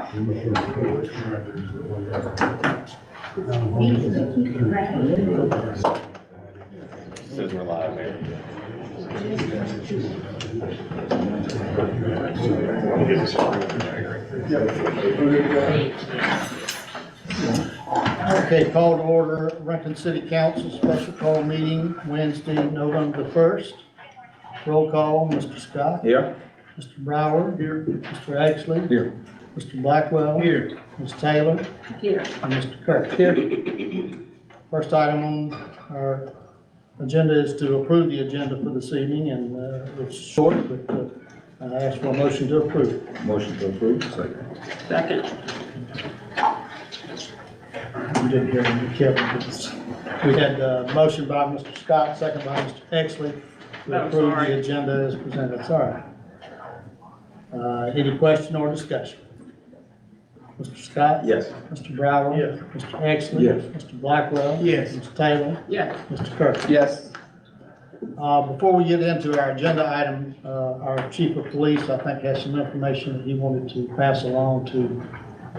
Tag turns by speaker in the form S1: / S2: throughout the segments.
S1: Says we're live, man.
S2: Okay, call to order Rankin City Council special call meeting Wednesday, November the 1st. Roll call, Mr. Scott.
S1: Here.
S2: Mr. Brower. Here. Mr. Exley.
S1: Here.
S2: Mr. Blackwell.
S1: Here.
S2: Ms. Taylor.
S3: Here.
S2: And Mr. Kirk. Here. First item on our agenda is to approve the agenda for this evening, and it's short, but I ask for a motion to approve.
S1: Motion to approve. Second.
S3: Second.
S2: You didn't hear me, Kevin. We had a motion by Mr. Scott, second by Mr. Exley to
S3: Oh,
S2: approve
S3: sorry.
S2: the agenda as presented. Sorry. Any question or discussion? Mr. Scott?
S1: Yes.
S2: Mr. Brower?
S1: Yes.
S2: Mr. Exley?
S1: Yes.
S2: Mr. Blackwell?
S1: Yes.
S2: Mr. Taylor?
S3: Yes.
S2: Mr. Kirk?
S1: Yes.
S2: Before we get into our agenda item, our chief of police, I think, has some information that he wanted to pass along to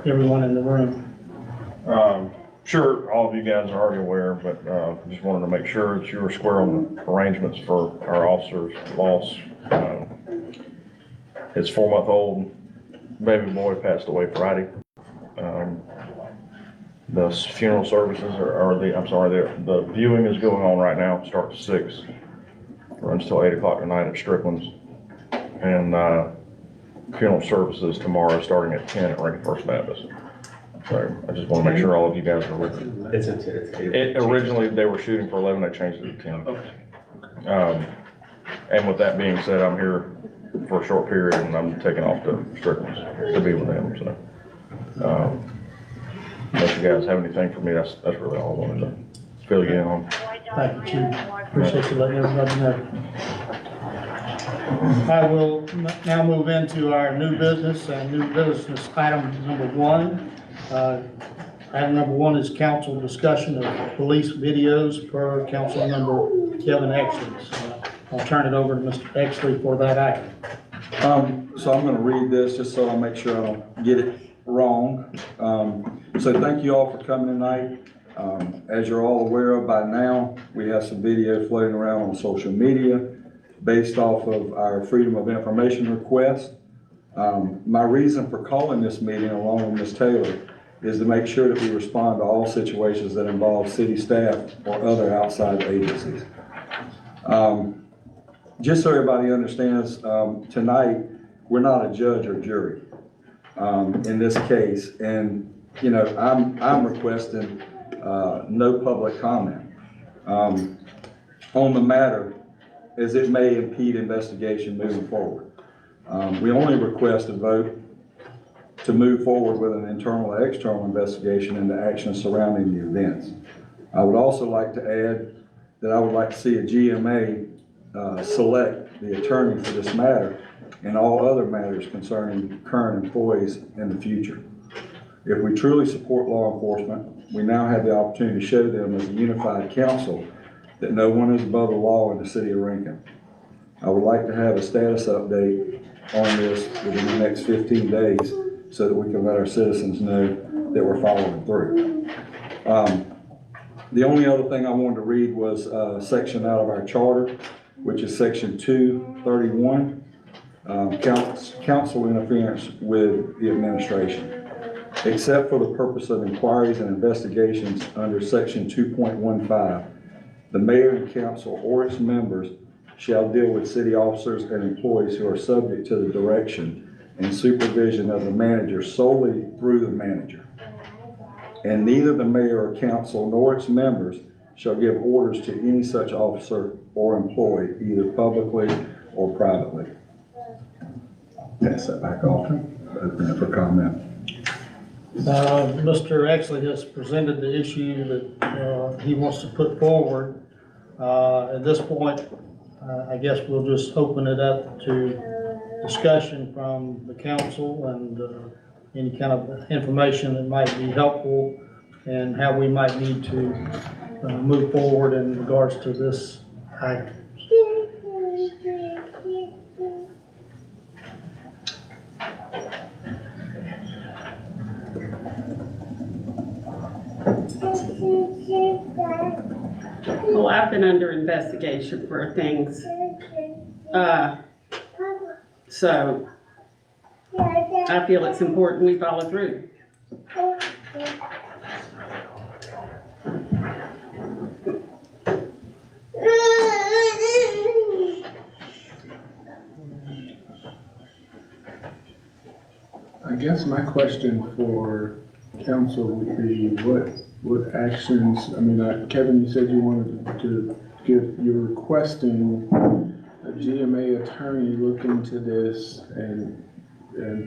S2: everyone in the room.
S4: Sure, all of you guys are already aware, but just wanted to make sure that you were square on the arrangements for our officer's loss. His 4-month-old baby boy passed away Friday. The funeral services the viewing is going on right now. Starts at 6, runs till 8 o'clock tonight at Strickland's. And funeral services tomorrow starting at 10 at Rankin First Baptist. So I just want to make sure all of you guys are with it. Originally, they were shooting for 11, they changed it to 10. Okay. And with that being said, I'm here for a short period and I'm taking off to Strickland's to be with them, so. Unless you guys have anything for me, that's really all I wanted to fill you in on.
S2: Thank you, Chief. Appreciate you letting everybody know. I will now move into our new business item number 1. Item number 1 is council discussion of police videos per council member Kevin Exley. So I'll turn it over to Mr. Exley for that item.
S5: So I'm going to read this just so I make sure I don't get it wrong. So thank you all for coming tonight. As you're all aware of by now, we have some video floating around on social media based off of our Freedom of Information request. My reason for calling this meeting along with Ms. Taylor is to make sure that we respond to all situations that involve city staff or other outside agencies. Just so everybody understands, tonight, we're not a judge or jury in this case. And, you know, I'm requesting no public comment on the matter as it may impede investigation moving forward. We only request a vote to move forward with an internal or external investigation into actions surrounding the events. I would also like to add that I would like to see a GMA select the attorney for this matter and all other matters concerning current employees in the future. If we truly support law enforcement, we now have the opportunity to show them as a unified council that no one is above the law in the city of Rankin. I would like to have a status update on this within the next 15 days so that we can let our citizens know that we're following through. The only other thing I wanted to read was a section out of our charter, which is section 231, council interference with the administration. Except for the purpose of inquiries and investigations under section 2.15, the mayor and council or its members shall deal with city officers and employees who are subject to the direction and supervision of the manager solely through the manager. And neither the mayor or council nor its members shall give orders to any such officer or employee, either publicly or privately. Pass that back off. Open it for comment.
S2: Mr. Exley has presented the issue that he wants to put forward. At this point, I guess we'll just open it up to discussion from the council and any kind of information that might be helpful and how we might need to move forward in regards to this item.
S3: Well, I've been under investigation for things. So I feel it's important we follow through.
S6: I guess my question for council would be, what actions, I mean, Kevin, you said you wanted to give, you're requesting a GMA attorney look into this and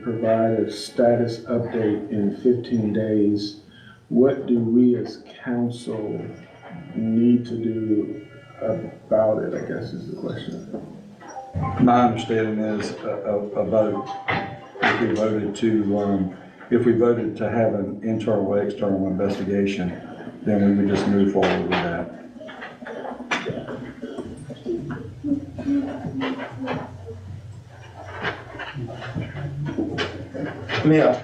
S6: provide a status update in 15 days. What do we as council need to do about it, I guess is the question.
S5: My understanding is a vote, if we voted to have an internal or external investigation, then we would just move forward with that.
S7: Mayor,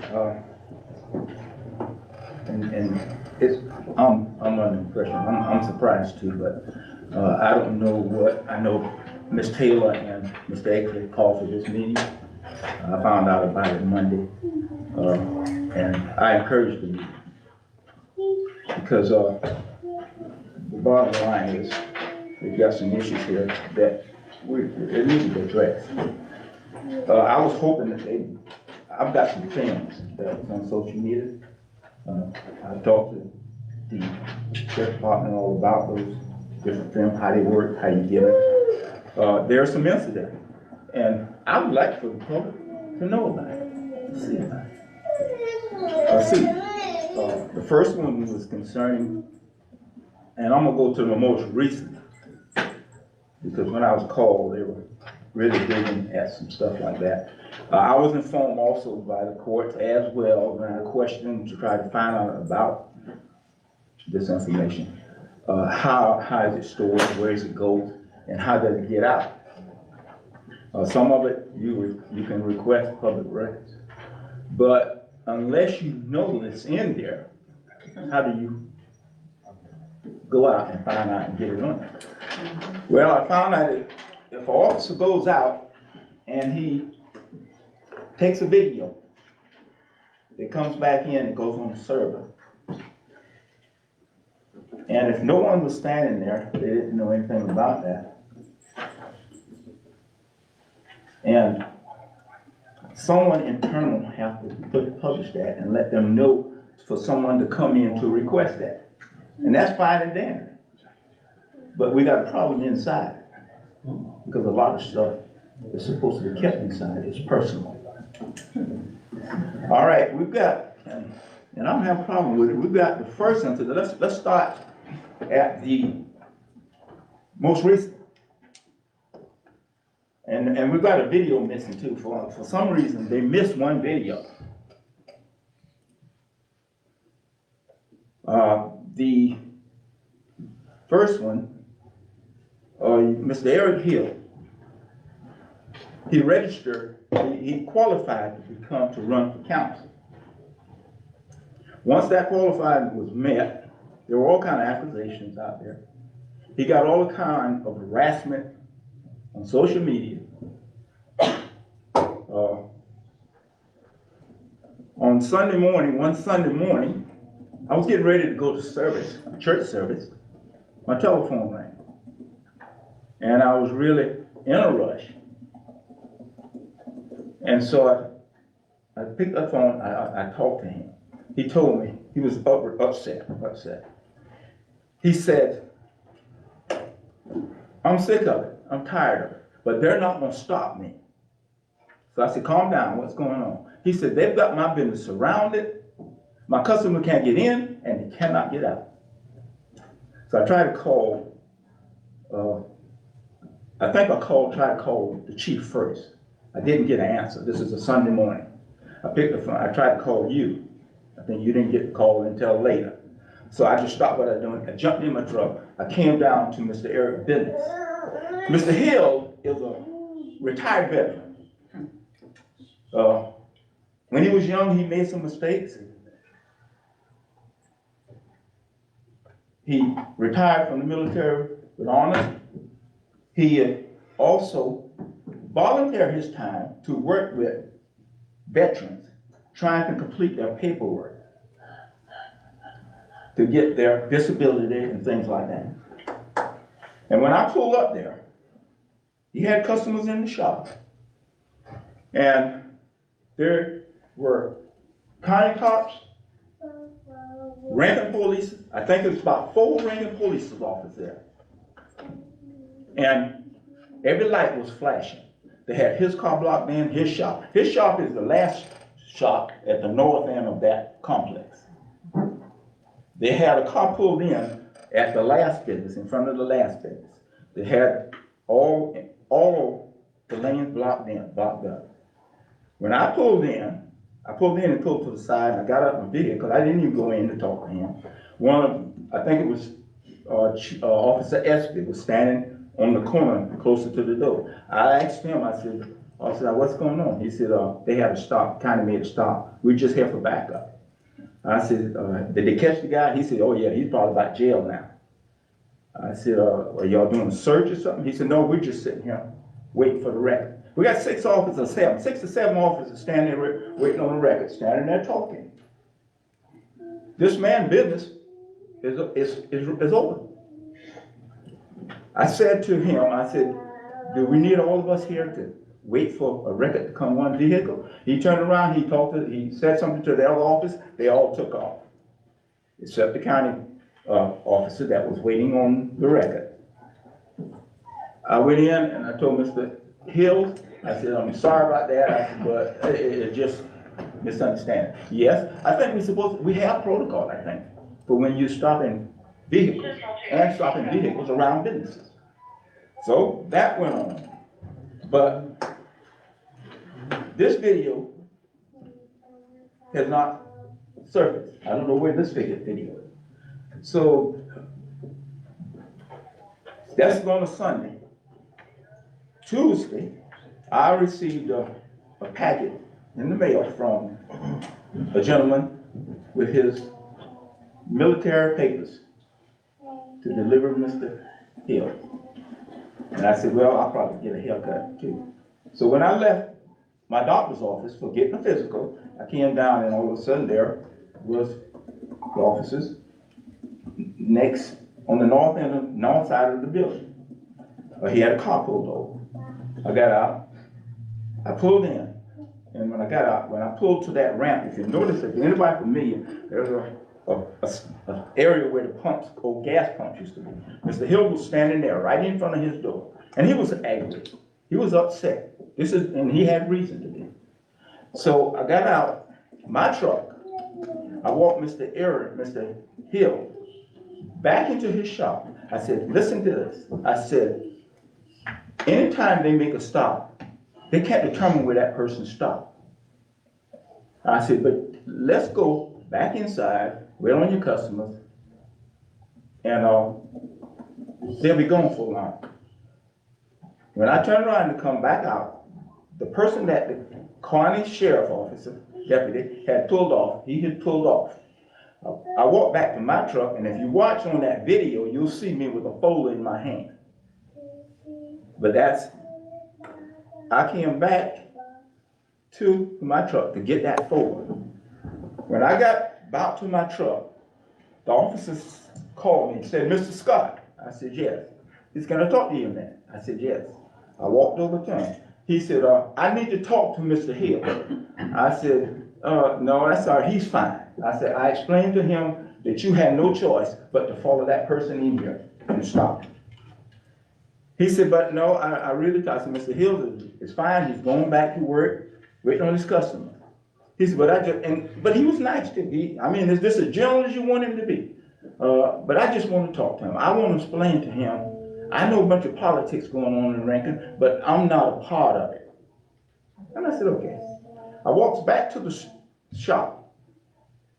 S7: and it's, I'm under the impression, I'm surprised too, but, I don't know what, I know Ms. Taylor and Mr. Akerley called for this meeting. I found out about it Monday, and I encouraged the meeting. Because, the bottom line is, we've got some issues here that they need to be addressed. I was hoping that I've got some films that was on social media. I talked to the sheriff department all about those different films, how they work, how you get it. There are some incidents, and I would like for the public to know about it, to see about it. The first one was concerning, and I'm gonna go to the most recent, because when I was called, they were really digging at some stuff like that. I was informed also by the courts as well when I questioned to try to find out about this information. How is it stored, where does it go, and how does it get out? Some of it you can request public records, but unless you know it's in there, how do you go out and find out and get it on? Well, I found out that if an officer goes out and he takes a video, it comes back in, it goes on the server. And if no one was standing there, they didn't know anything about that. And someone internal have to publish that and let them know for someone to come in to request that. And that's fine and dandy. But we got a problem inside, because a lot of stuff is supposed to be kept inside, it's personal. All right, we've got, and I don't have a problem with it, we've got the first incident. Let's start at the most recent. And we've got a video missing too. For some reason, they missed one video. The first one, Mr. Eric Hill, he registered, he qualified to run for council. Once that qualifying was met, there were all kinds of accusations out there. He got all kinds of harassment on social media. On Sunday morning, one Sunday morning, I was getting ready to go to service, church service. My telephone rang. And I was really in a rush. And so I picked up the phone, I talked to him. He told me, he was upset. He said, I'm sick of it, I'm tired of it, but they're not gonna stop me. So I said, calm down, what's going on? He said, they've got my business surrounded, my customer can't get in, and they cannot get out. So I tried to call, tried to call the chief first. I didn't get an answer. This is a Sunday morning. I picked the phone, I tried to call you. I think you didn't get the call until later. So I just stopped what I was doing. I jumped in my truck. I came down to Mr. Eric's business. Mr. Hill is a retired veteran. When he was young, he made some mistakes. He retired from the military with honors. He also volunteered his time to work with veterans trying to complete their paperwork to get their disability and things like that. And when I pulled up there, he had customers in the shop. And there were county cops, Rankin police, I think it was about 4 Rankin police officers there. And every light was flashing. They had his car blocked in, his shop. His shop is the last shop at the north end of that complex. They had a car pulled in at the last business, in front of the last business. They had all the lanes blocked up. When I pulled in and pulled to the side, and I got out my vehicle, I didn't even go in to talk to him. I think it was Officer Espy was standing on the corner closer to the door. I asked him, I said, "Officer, what's going on?" He said, they had to stop, kind of made a stop. We're just here for backup. I said, did they catch the guy? He said, oh yeah, he's probably about jail now. I said, are y'all doing a search or something? He said, no, we're just sitting here waiting for the record. We got 6 to 7 officers standing there waiting on the record, standing there talking. This man's business is over. I said to him, I said, do we need all of us here to wait for a record to come one vehicle? He turned around, he said something to the other office, they all took off. Except the county officer that was waiting on the record. I went in and I told Mr. Hill, I said, I'm sorry about that, I said, but it just misunderstanding. Yes, I think we have protocol, I think, for when you're stopping vehicles and stopping vehicles around businesses. So that went on. But this video has not surfaced. I don't know where this video is. So that's going to Sunday. Tuesday, I received a packet in the mail from a gentleman with his military papers to deliver Mr. Hill. And I said, well, I'll probably get a haircut too. So when I left my doctor's office for getting a physical, I came down and all of a sudden there was the officers next on the north side of the building. He had a car pulled over. I got out, I pulled in, and when I got out, when I pulled to that ramp, if you notice, if anybody familiar, there's an area where the pumps, old gas pumps used to be. Mr. Hill was standing there right in front of his door, and he was angry. He was upset. And he had reason to be. So I got out my truck. I walked Mr. Hill back into his shop. I said, listen to this. I said, anytime they make a stop, they can't determine where that person stopped. I said, but let's go back inside, wait on your customers, and they'll be gone for long. When I turned around to come back out, the person that the county sheriff officer, deputy, had pulled off, he had pulled off. I walked back to my truck, and if you watch on that video, you'll see me with a folder in my hand. But I came back to my truck to get that folder. When I got about to my truck, the officers called me and said, Mr. Scott. I said, yes. He's gonna talk to you a minute. I said, yes. I walked over to him. He said, I need to talk to Mr. Hill. I said, no, that's all right, he's fine. I said, I explained to him that you had no choice but to follow that person in here and stop. He said, but no, I really thought, Mr. Hill is fine, he's going back to work, waiting on his customer. He said, but he was nice to me. I mean, is this as gentle as you want him to be? But I just want to talk to him. I want to explain to him, I know a bunch of politics going on in Rankin, but I'm not a part of it. And I said, okay. I walked back to the shop,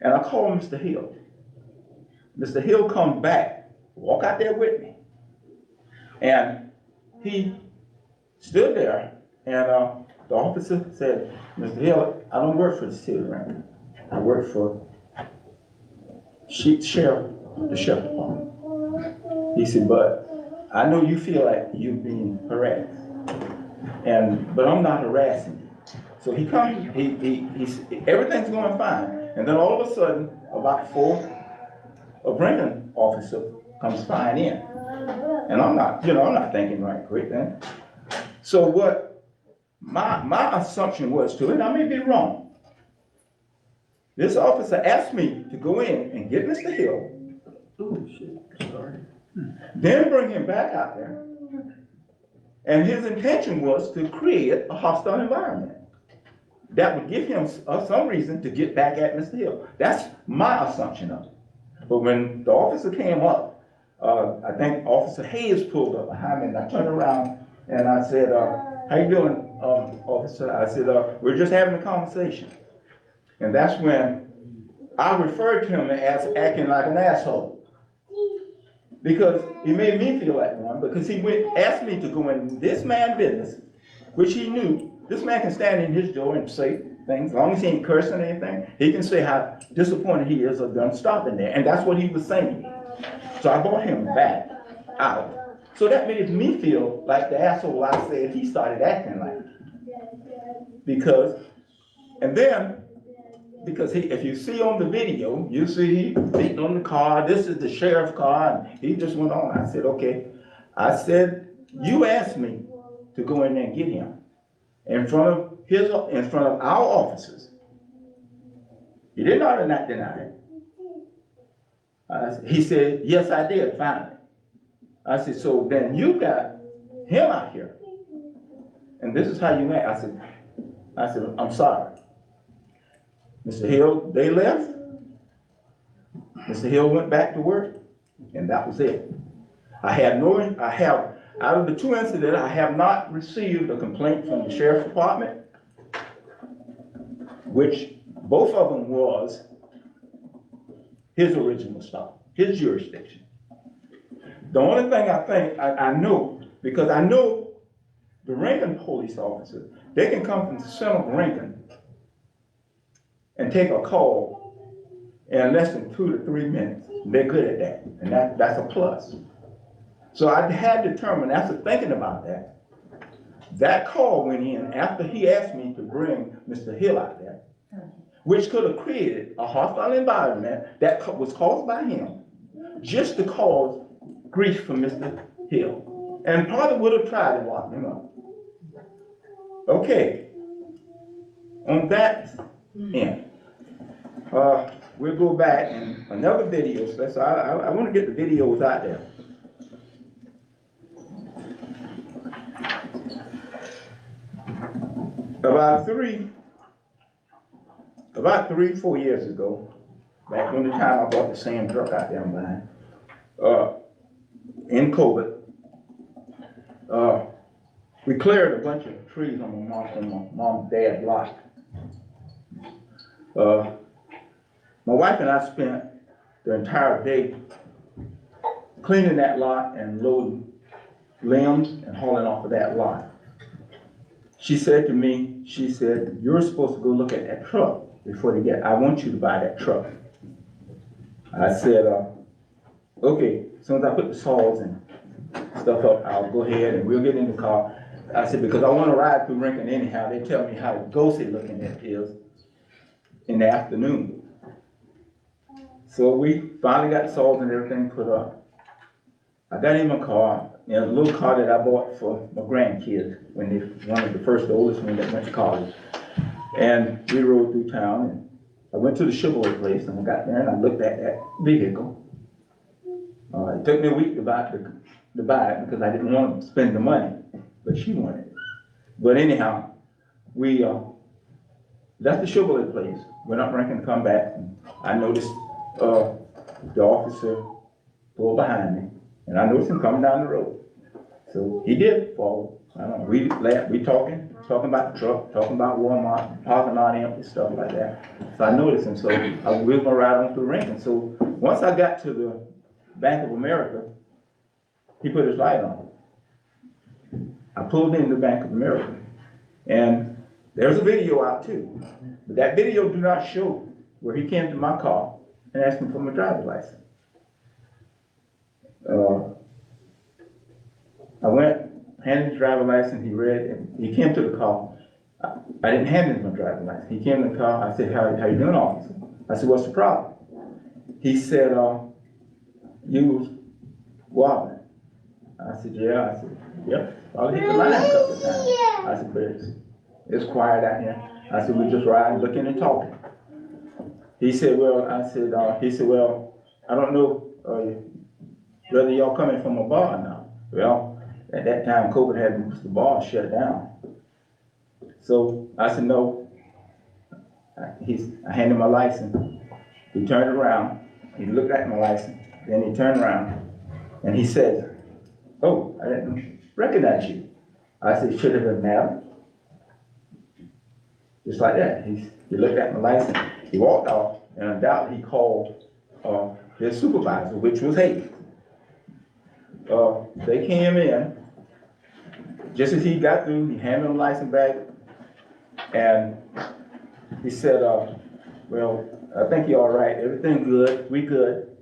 S7: and I called Mr. Hill. Mr. Hill come back, walk out there with me. And he stood there, and the officer said, Mr. Hill, I don't work for the city of Rankin. I work for the sheriff department. He said, but I know you feel like you're being harassed, but I'm not harassing you. So he comes, everything's going fine, and then all of a sudden, about 4, a Brinton officer comes flying in. And I'm not thinking right quick then. So what my assumption was to it, I may be wrong. This officer asked me to go in and get Mr. Hill, then bring him back out there. And his intention was to create a hostile environment that would give him some reason to get back at Mr. Hill. That's my assumption of it. But when the officer came up, I think Officer Hayes pulled up behind me, and I turned around and I said, how you doing, officer? I said, we're just having a conversation. And that's when I referred to him as acting like an asshole. Because he made me feel like one, because he asked me to go in this man's business, which he knew this man can stand in his door and say things, as long as he ain't cursing or anything, he can say how disappointed he is of them stopping there. And that's what he was saying. So I brought him back out. So that made me feel like the asshole I said he started acting like. Because if you see on the video, you see he beating on the car, this is the sheriff's car, and he just went on. I said, okay. I said, you asked me to go in there and get him in front of our officers. He did not deny it. He said, yes, I did, finally. I said, so then you got him out here. And this is how you act. I said, I'm sorry. Mr. Hill, they left. Mr. Hill went back to work, and that was it. Out of the 2 incidents, I have not received a complaint from the sheriff's department, which both of them was his original stop, his jurisdiction. The only thing I know, because I know the Rankin police officers, they can come from the center of Rankin and take a call in less than 2 to 3 minutes. They're good at that, and that's a plus. So I had determined, after thinking about that call went in after he asked me to bring Mr. Hill out there, which could have created a hostile environment that was caused by him, just to cause grief for Mr. Hill, and probably would have tried to lock him up. Okay, on that end, we'll go back and another video. So I want to get the videos out there. About 4 years ago, back when the time I bought the same truck out there I'm buying, in COVID, we cleared a bunch of trees on my mom and dad's lot. My wife and I spent the entire day cleaning that lot and loading limbs and hauling off of that lot. She said to me, you're supposed to go look at that truck before I want you to buy that truck. I said, okay, as soon as I put the saws and stuff up, I'll go ahead and we'll get in the car. I said, because I want to ride through Rankin anyhow. They tell me how ghostly looking it is in the afternoon. So we finally got the saws and everything put up. I got in my car, a little car that I bought for my grandkids when the oldest one that went to college. And we rode through town, and I went to the Chevrolet place, and I got there and I looked at that vehicle. It took me a week to buy it because I didn't want to spend the money, but she wanted it. But anyhow, we left the Chevrolet place, went up Rankin to come back, and I noticed the officer pulled behind me, and I noticed him coming down the road. So he did follow. I don't know, we talking about the truck, talking about Walmart, parking lot empty, stuff like that. So I noticed him, so we were gonna ride on through Rankin. So once I got to the Bank of America, he put his light on. I pulled into Bank of America, and there's a video out too. But that video do not show where he came to my car and asked me for my driver's license. I went, handed his driver's license, he read it, he came to the car. I didn't hand him my driver's license. He came to the car, I said, how you doing, officer? I said, what's the problem? He said, you was wobbling. I said, yeah. I said, yep, I hit the line a couple of times. I said, but it's quiet out here. I said, we just riding, looking and talking. He said, well, I don't know whether y'all coming from a bar or not. Well, at that time, COVID had the bar shut down. So I said, no. I handed him my license. He turned around, he looked at my license, then he turned around, and he said, oh, I didn't recognize you. I said, should have been matter. Just like that. He looked at my license, he walked off, and undoubtedly he called his supervisor, which was Hayes. They came in, just as he got through, he handed him the license back, and he said, well, I think you're all right, everything good, we good.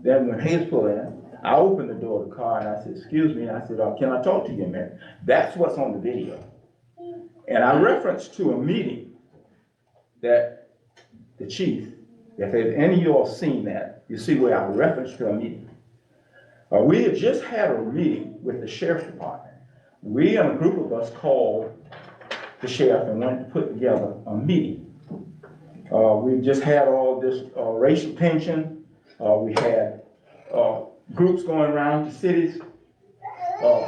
S7: Then when Hayes pulled in, I opened the door of the car and I said, excuse me, I said, can I talk to you a minute? That's what's on the video. And I referenced to a meeting that the chief, if any of you all seen that, you see where I referenced to a meeting. We had just had a meeting with the sheriff's department. We and a group of us called the sheriff and went to put together a meeting. We just had all this racial tension. We had groups going around the cities,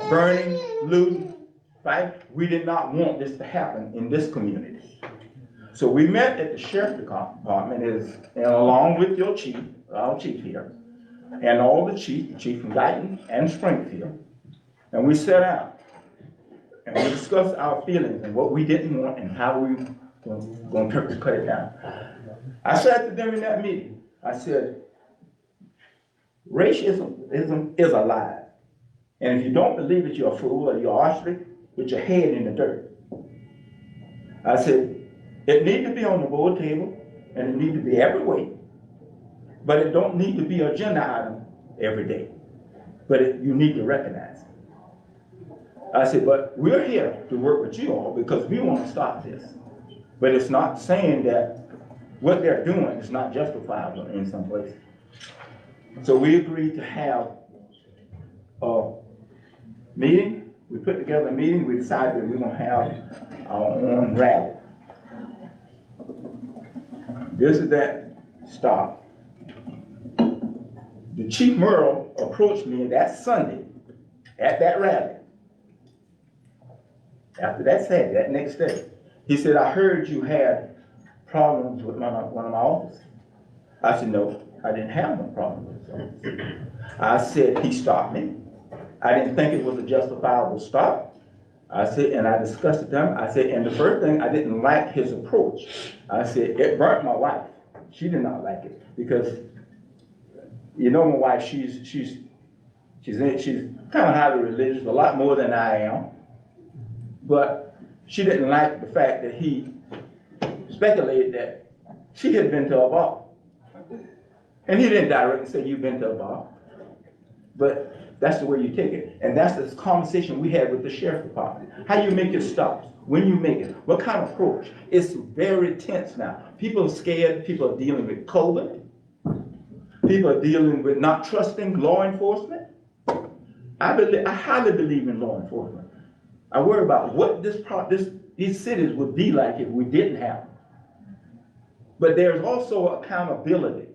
S7: burning, looting, fighting. We did not want this to happen in this community. So we met at the sheriff's department, and along with your chief, our chief here, and all the chief from Guyton and Springfield, and we sat down and we discussed our feelings and what we didn't want and how we were going to cut it down. I said to them in that meeting, I said, racism is alive. And if you don't believe it, you're a fool or you're ostrich with your head in the dirt. I said, it needs to be on the board table and it needs to be every week, but it don't need to be an agenda item every day. But you need to recognize it. I said, but we're here to work with you all because we want to stop this. But it's not saying that what they're doing is not justifiable in some places. So we agreed to have a meeting. We put together a meeting. We decided that we're going to have our own rally. This is that stop. The Chief Merle approached me that Sunday at that rally. After that Saturday, that next day, he said, I heard you had problems with one of my officers. I said, no, I didn't have no problem with his officer. I said, he stopped me. I didn't think it was a justifiable stop. I said, and I discussed it with him. I said, and the first thing, I didn't like his approach. I said, it burnt my wife. She did not like it because, you know, my wife, she's kind of highly religious, a lot more than I am. But she didn't like the fact that he speculated that she had been to a bar. And he didn't directly say, you've been to a bar. But that's the way you take it. And that's the conversation we had with the sheriff's department. How you make your stops, when you make it, what kind of approach. It's very tense now. People are scared, people are dealing with COVID. People are dealing with not trusting law enforcement. I highly believe in law enforcement. I worry about what these cities would be like if we didn't have them. But there's also accountability.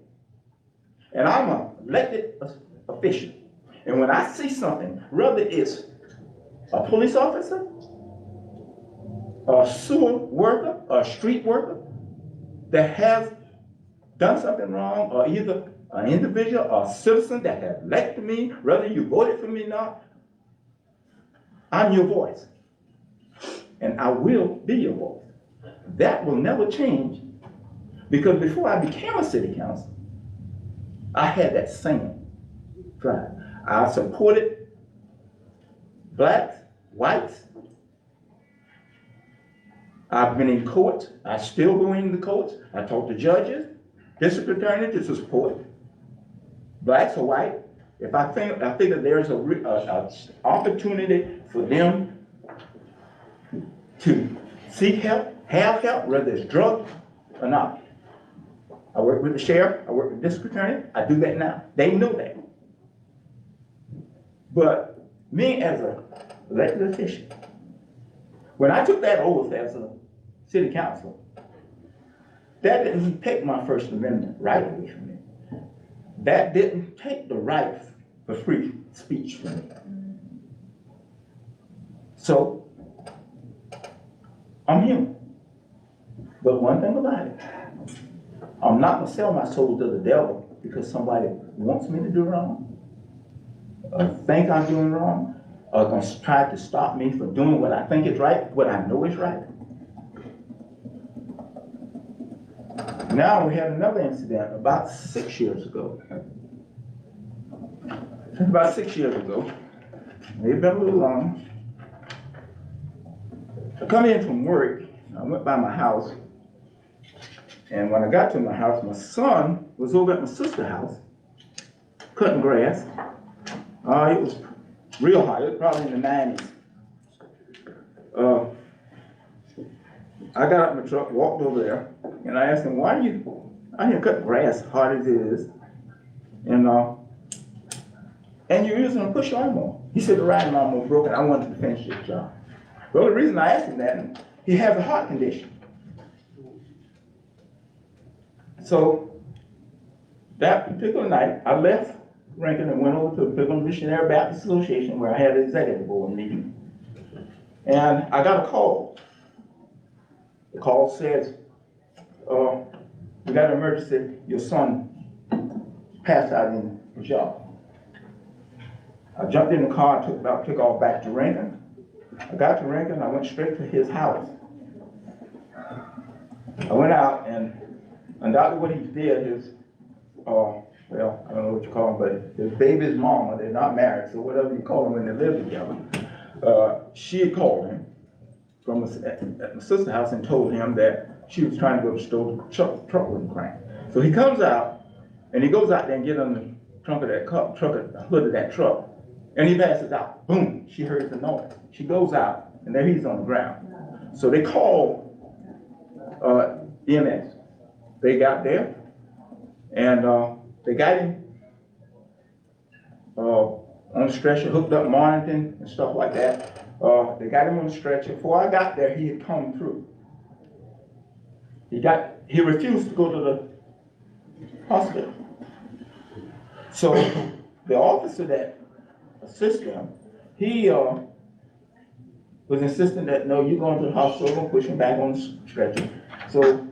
S7: And I'm an elected official. And when I see something, whether it's a police officer, a sewer worker, a street worker that has done something wrong, or either an individual or a citizen that has elected me, whether you voted for me or not, I'm your voice. And I will be your voice. That will never change. Because before I became a city council, I had that same drive. I supported blacks, whites. I've been in courts. I still go into the courts. I talk to judges, district attorneys to support blacks or white, if I figure there's a opportunity for them to seek help, have help, whether it's drugs or not. I work with the sheriff, I work with the district attorney, I do that now. They know that. But me as a elected official, when I took that oath as a city councilor, that didn't take my First Amendment right away from me. That didn't take the right for free speech from me. So, I'm human. But one thing about it, I'm not gonna sell my soul to the devil because somebody wants me to do wrong, or think I'm doing wrong, or gonna try to stop me from doing what I think is right, what I know is right. Now we had another incident about 6 years ago. About 6 years ago, maybe been a little long. I come in from work, I went by my house, and when I got to my house, my son was over at my sister's house, cutting grass. It was real hot, it was probably in the 90s. I got out of my truck, walked over there, and I asked him, why are you out here cutting grass, hot as it is, and you're using a push lawnmower? He said the riding lawnmower was broken, I wanted to finish this job. Well, the reason I asked him that, he has a heart condition. So, that particular night, I left Rankin and went over to the Pilgrim Missionary Baptist Association where I had an executive board meeting. And I got a call. The call says, we got an emergency, your son passed out in his yard. I jumped in the car, took off back to Rankin. I got to Rankin, I went straight to his house. I went out and undoubtedly what he did is, well, I don't know what you call him, but his baby's mama, they're not married, so whatever you call them when they live together, she had called him from at my sister's house and told him that she was trying to go to the store, the truck wouldn't crank. So he comes out, and he goes out there and gets on the trunk of that the hood of that truck, and he passes out. Boom, she heard the noise. She goes out, and there he's on the ground. So they call EMS. They got there, and they got him on the stretcher, hooked up, monitoring and stuff like that. They got him on the stretcher. Before I got there, he had come through. He refused to go to the hospital. So the officer that assisted him, he was insisting that, no, you're going to the hospital, and push him back on the stretcher. So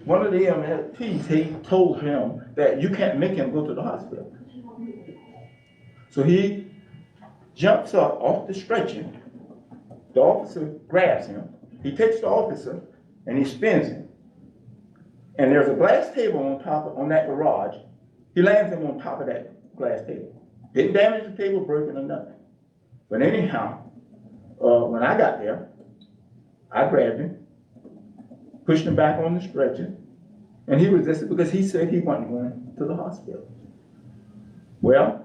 S7: one of the EMTs, he told him that you can't make him go to the hospital. So he jumps up off the stretcher. The officer grabs him. He takes the officer and he spins him. And there's a glass table on that garage. He lands him on top of that glass table. Didn't damage the table, broken or nothing. But anyhow, when I got there, I grabbed him, pushed him back on the stretcher, and he resisted because he said he wasn't going to the hospital. Well,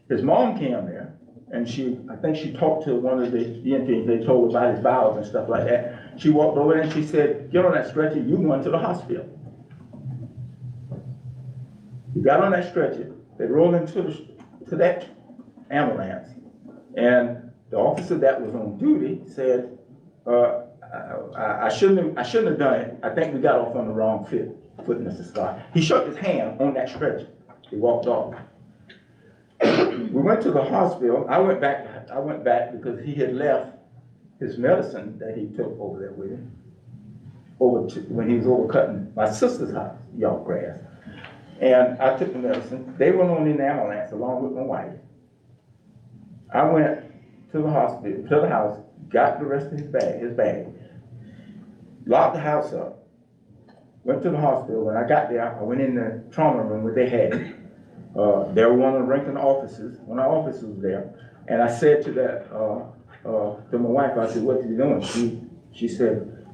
S7: his mom came there, and I think she talked to one of the EMTs. They told her about his bowels and stuff like that. She walked over there and she said, get on that stretcher, you're going to the hospital. He got on that stretcher, they rolled him to that ambulance, and the officer that was on duty said, I shouldn't have done it. I think we got off on the wrong foot, Mr. Scott. He shook his hand on that stretcher. He walked off. We went to the hospital. I went back because he had left his medicine that he took over there with him, when he was over cutting my sister's house, yard grass. And I took the medicine. They went on in the ambulance along with my wife. I went to the hospital, to the house, got the rest of his bag, locked the house up, went to the hospital. When I got there, I went in the trauma room where they had it. There were one of the Rankin officers, one of our officers was there, and I said to to my wife, I said, what are you doing? She said,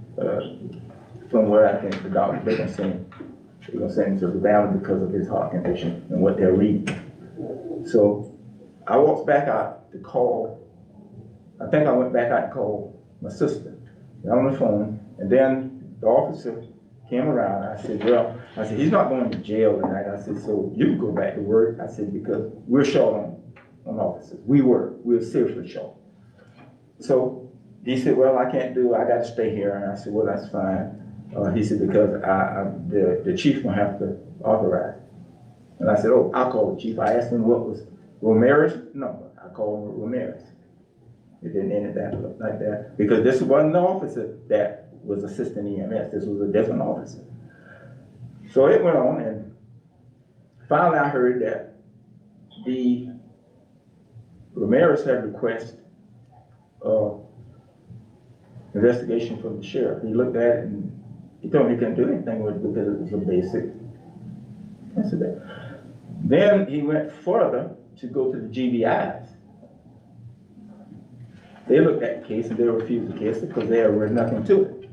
S7: from where I think the doctor, they're gonna send him to the family because of his heart condition and what they're reading. So I walked back out to call, I think I went back out and called my sister, got on the phone, and then the officer came around. I said, well, I said, he's not going to jail tonight. I said, so you can go back to work. I said, because we're short on officers. We're seriously short. So he said, well, I can't do it. I got to stay here. And I said, well, that's fine. He said, because the chief gonna have to authorize. And I said, oh, I'll call the chief. I asked him what was Ramirez's number. I called him Ramirez. It didn't end it that like that, because this wasn't the officer that was assisting EMS. This was a different officer. So it went on, and finally I heard that the Ramirez had requested investigation from the sheriff. He looked at it and he told me he couldn't do anything with it because it was a basic incident. Then he went further to go to the GBIs. They looked at the case and they refused the case because there was nothing to it.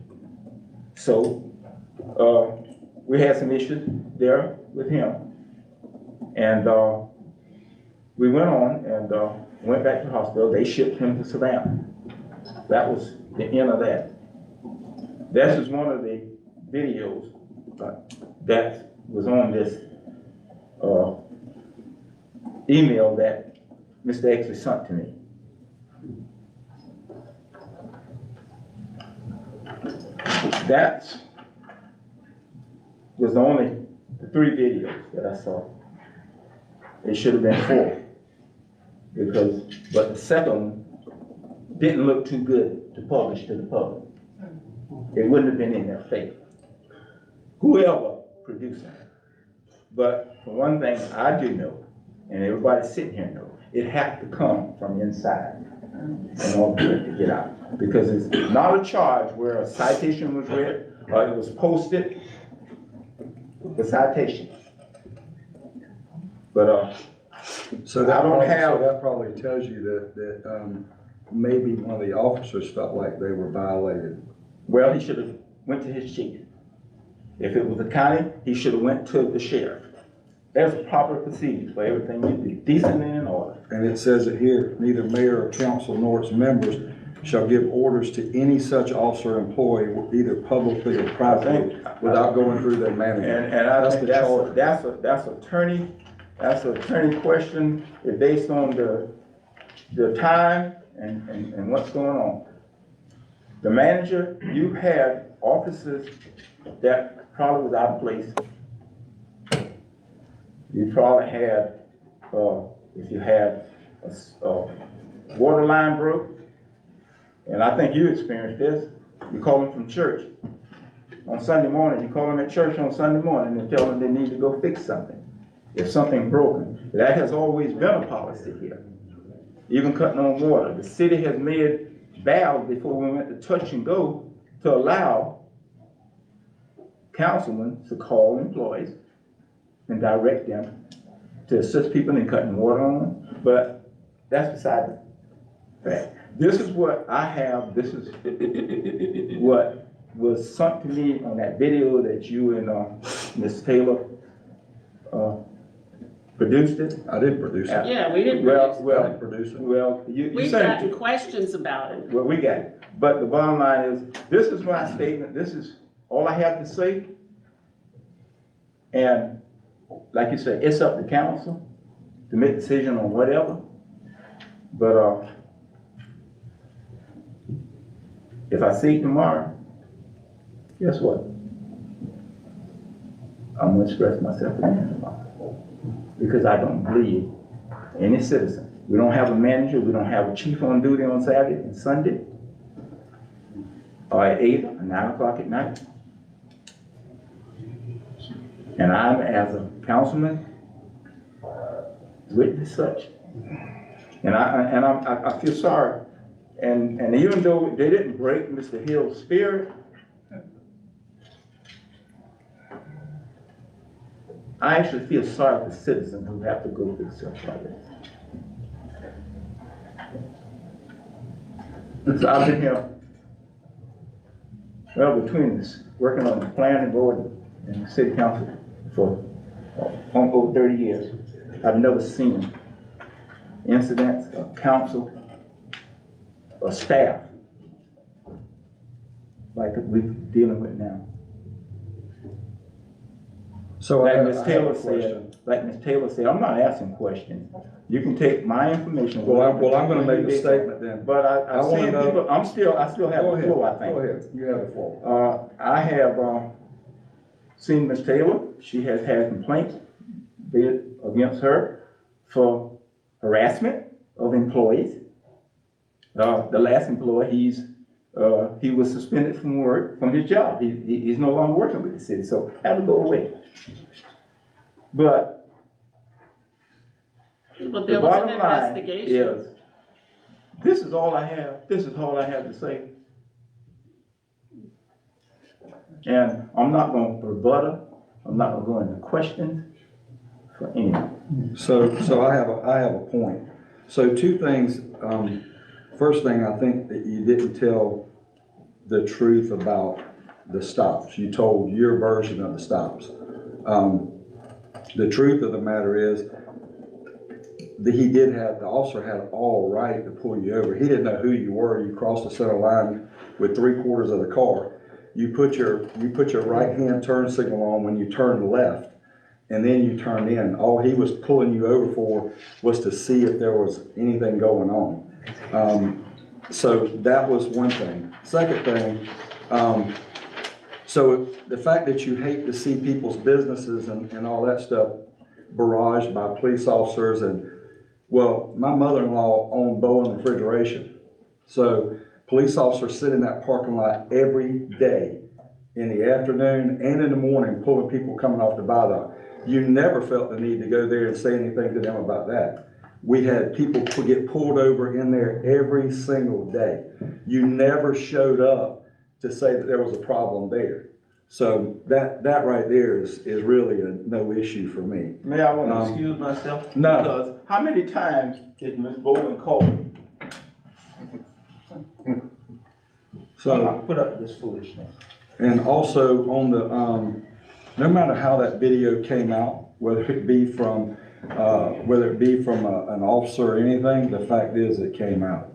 S7: So we had some issues there with him. And we went on and went back to the hospital. They shipped him to Savannah. That was the end of that. This is one of the videos that was on this email that Mr. Exley sent to me. That was the 3 videos that I saw. It should have been 4, but the second one didn't look too good to publish to the public. It wouldn't have been in their favor, whoever produced it. But for one thing, I do know, and everybody sitting here knows, it had to come from inside in order for it to get out. Because it's not a charge where a citation was read or it was posted, the citation. But
S5: So that
S7: I don't
S5: probably,
S7: have-
S5: so that probably tells you that maybe one of the officers felt like they were violated.
S7: well, he should have went to his chief. If it was the county, he should have went to the sheriff. There's proper procedures for everything you do, decent and in order.
S5: And it says it here, neither mayor or council nor its members shall give orders to any such officer or employee, either publicly or privately, without going through their manager.
S7: And I
S5: That's
S7: think
S5: the charge.
S7: that's an attorney question. It's based on the time and what's going on. The manager, you had officers that probably was out of place. You probably had, if you had a water line broke, and I think you experienced this, you call them from church on Sunday morning. You call them at church on Sunday morning and tell them they need to go fix something. If something broken, that has always been a policy here. Even cutting on water. The city has made valves before we went to touch and go to allow councilmen to call employees and direct them to assist people in cutting water on, but that's beside the fact. This is what I have, this is what was sent to me on that video that you and Ms. Taylor produced it.
S5: I didn't produce it.
S3: Yeah, we didn't.
S7: Well,
S5: I didn't
S7: well,
S5: produce it.
S7: well, you
S3: We've
S7: sent it
S3: gotten
S7: to,
S3: questions about it.
S7: well, we got it. But the bottom line is, this is my statement, this is all I have to say. And like you said, it's up to council to make a decision on whatever. But if I see it tomorrow, guess what? I'm gonna express myself again tomorrow. Because I don't believe any citizen. We don't have a manager, we don't have a chief on duty on Saturday and Sunday, or at 8 or 9 o'clock at night. And I'm, as a councilman, witness such. And I feel sorry. And even though they didn't break Mr. Hill's spirit, I actually feel sorry for citizens who have to go through stuff like this. So I've been here, well, between us, working on the planning board and the city council for over 30 years. I've never seen incidents of council or staff like we're dealing with now.
S5: So
S7: Like
S5: I
S7: Ms.
S5: have
S7: Taylor
S5: a question.
S7: said, I'm not asking questions. You can take my information.
S5: Well, I'm gonna make a statement then.
S7: But
S5: I
S7: I've
S5: wanna
S7: seen
S5: know-
S7: people, I still have
S5: Go
S7: the
S5: ahead,
S7: floor, I think.
S5: go ahead, you have the floor.
S7: I have, seen Ms. Taylor, she has had complaints made against her for harassment of employees. The last employee, he was suspended from work, from his job. He's no longer working with the city, so had to go away. But
S3: Well,
S7: the
S3: there was an
S7: bottom line
S3: investigation.
S7: is, this is all I have to say. And I'm not gonna rebuttal, I'm not gonna go into questions for anyone.
S5: So I have a point. So two things, first thing, I think that you didn't tell the truth about the stops. You told your version of the stops. The truth of the matter is that the officer had all right to pull you over. He didn't know who you were. You crossed the center line with 3/4 of the car. You put your right-hand turn signal on when you turned left, and then you turned in. All he was pulling you over for was to see if there was anything going on. So that was one thing. Second thing, so the fact that you hate to see people's businesses and all that stuff barraged by police officers well, my mother-in-law owned Bowen Refrigeration. So police officers sit in that parking lot every day in the afternoon and in the morning, pulling people coming off the viaduct. You never felt the need to go there and say anything to them about that. We had people get pulled over in there every single day. You never showed up to say that there was a problem there. So that right there is really a no issue for me.
S7: May I want to excuse myself?
S5: No.
S7: Because how many times did Ms. Bowen call me? I'm
S5: So,
S7: not put up with this foolishness.
S5: and also on the, no matter how that video came out, whether it be from an officer or anything, the fact is it came out.